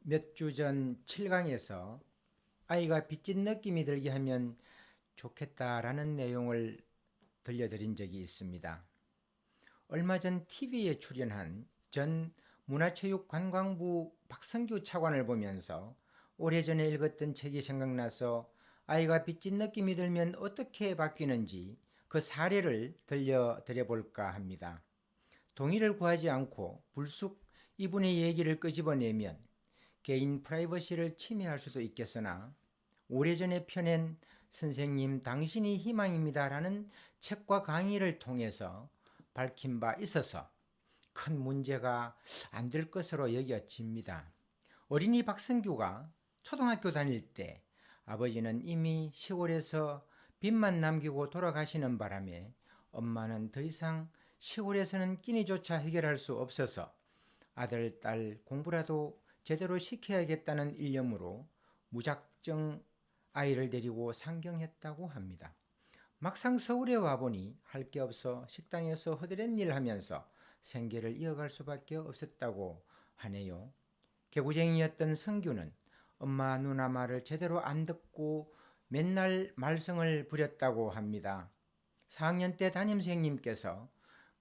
몇 주 전 7강에서 아이가 빚진 느낌이 들게 하면 좋겠다라는 내용을 들려드린 적이 있습니다. 얼마 전 TV에 출연한 전 문화체육관광부 박성규 차관을 보면서 오래전에 읽었던 책이 생각나서 아이가 빚진 느낌이 들면 어떻게 바뀌는지 그 사례를 들려드려 볼까 합니다. 동의를 구하지 않고 불쑥 이분의 얘기를 끄집어내면 개인 프라이버시를 침해할 수도 있겠으나 오래전에 펴낸 선생님 당신이 희망입니다라는 책과 강의를 통해서 밝힌 바 있어서 큰 문제가 안 될 것으로 여겨집니다. 어린이 박성규가 초등학교 다닐 때 아버지는 이미 시골에서 빚만 남기고 돌아가시는 바람에 엄마는 더 이상 시골에서는 끼니조차 해결할 수 없어서 아들, 딸 공부라도 제대로 시켜야겠다는 일념으로 무작정 아이를 데리고 상경했다고 합니다. 막상 서울에 와보니 할 게 없어 식당에서 허드렛 일 하면서 생계를 이어갈 수밖에 없었다고 하네요. 개구쟁이였던 성규는 엄마 누나 말을 제대로 안 듣고 맨날 말썽을 부렸다고 합니다. 4학년 때 담임선생님께서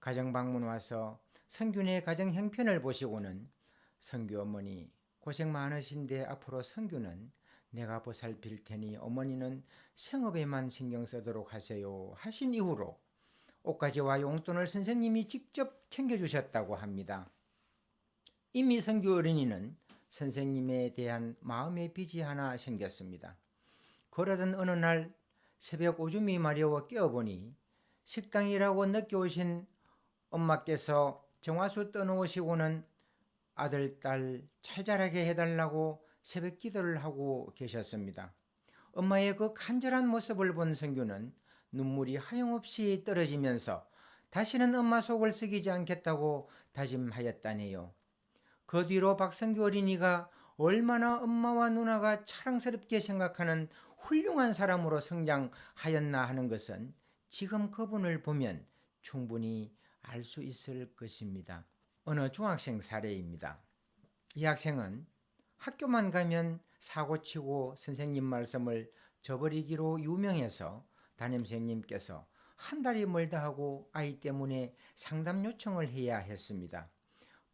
가정방문 와서 성규네 가정 형편을 보시고는 성규 어머니 고생 많으신데 앞으로 성규는 내가 보살필 테니 어머니는 생업에만 신경 쓰도록 하세요 하신 이후로 옷가지와 용돈을 선생님이 직접 챙겨주셨다고 합니다. 이미 성규 어린이는 선생님에 대한 마음의 빚이 하나 생겼습니다. 그러던 어느 날 새벽 오줌이 마려워 깨어보니 식당이라고 늦게 오신 엄마께서 정화수 떠놓으시고는 아들, 딸 찰잘하게 해달라고 새벽 기도를 하고 계셨습니다. 엄마의 그 간절한 모습을 본 성규는 눈물이 하염없이 떨어지면서 다시는 엄마 속을 썩이지 않겠다고 다짐하였다네요. 그 뒤로 박성규 어린이가 얼마나 엄마와 누나가 자랑스럽게 생각하는 훌륭한 사람으로 성장하였나 하는 것은 지금 그분을 보면 충분히 알 수 있을 것입니다. 어느 중학생 사례입니다. 이 학생은 학교만 가면 사고치고 선생님 말씀을 저버리기로 유명해서 담임선생님께서 한 달이 멀다 하고 아이 때문에 상담 요청을 해야 했습니다.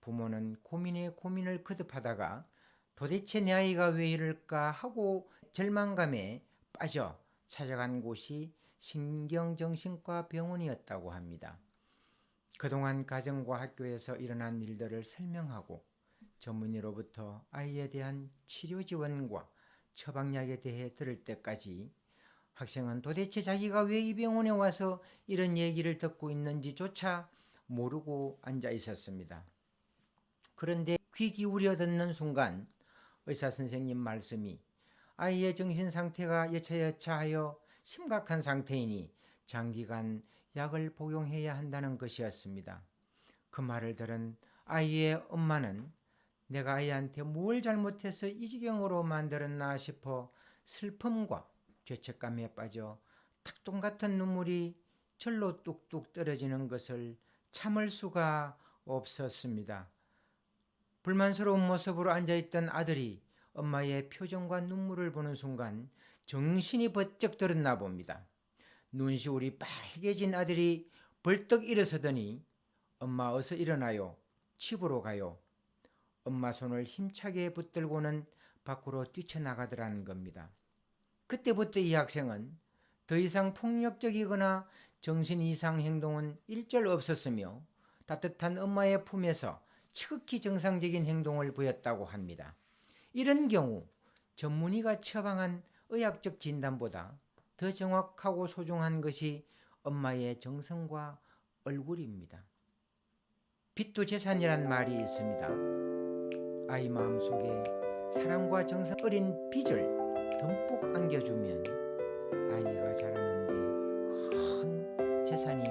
부모는 고민에 고민을 거듭하다가 도대체 내 아이가 왜 이럴까 하고 절망감에 빠져 찾아간 곳이 신경정신과 병원이었다고 합니다. 그동안 가정과 학교에서 일어난 일들을 설명하고 전문의로부터 아이에 대한 치료 지원과 처방약에 대해 들을 때까지 학생은 도대체 자기가 왜 이 병원에 와서 이런 얘기를 듣고 있는지조차 모르고 앉아 있었습니다. 그런데 귀 기울여 듣는 순간 의사 선생님 말씀이 아이의 정신 상태가 여차여차하여 심각한 상태이니 장기간 약을 복용해야 한다는 것이었습니다. 그 말을 들은 아이의 엄마는 내가 아이한테 뭘 잘못해서 이 지경으로 만들었나 싶어 슬픔과 죄책감에 빠져 닭똥 같은 눈물이 절로 뚝뚝 떨어지는 것을 참을 수가 없었습니다. 불만스러운 모습으로 앉아있던 아들이 엄마의 표정과 눈물을 보는 순간 정신이 번쩍 들었나 봅니다. 눈시울이 빨개진 아들이 벌떡 일어서더니 엄마 어서 일어나요. 집으로 가요. 엄마 손을 힘차게 붙들고는 밖으로 뛰쳐나가더라는 겁니다. 그때부터 이 학생은 더 이상 폭력적이거나 정신 이상 행동은 일절 없었으며 따뜻한 엄마의 품에서 지극히 정상적인 행동을 보였다고 합니다. 이런 경우 전문의가 처방한 의학적 진단보다 더 정확하고 소중한 것이 엄마의 정성과 얼굴입니다. 빚도 재산이란 말이 있습니다. 아이 마음속에 사랑과 정성 어린 빚을 듬뿍 안겨주면 아이가 자라는데 큰 재산이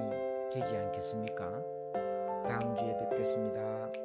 되지 않겠습니까? 다음 주에 뵙겠습니다.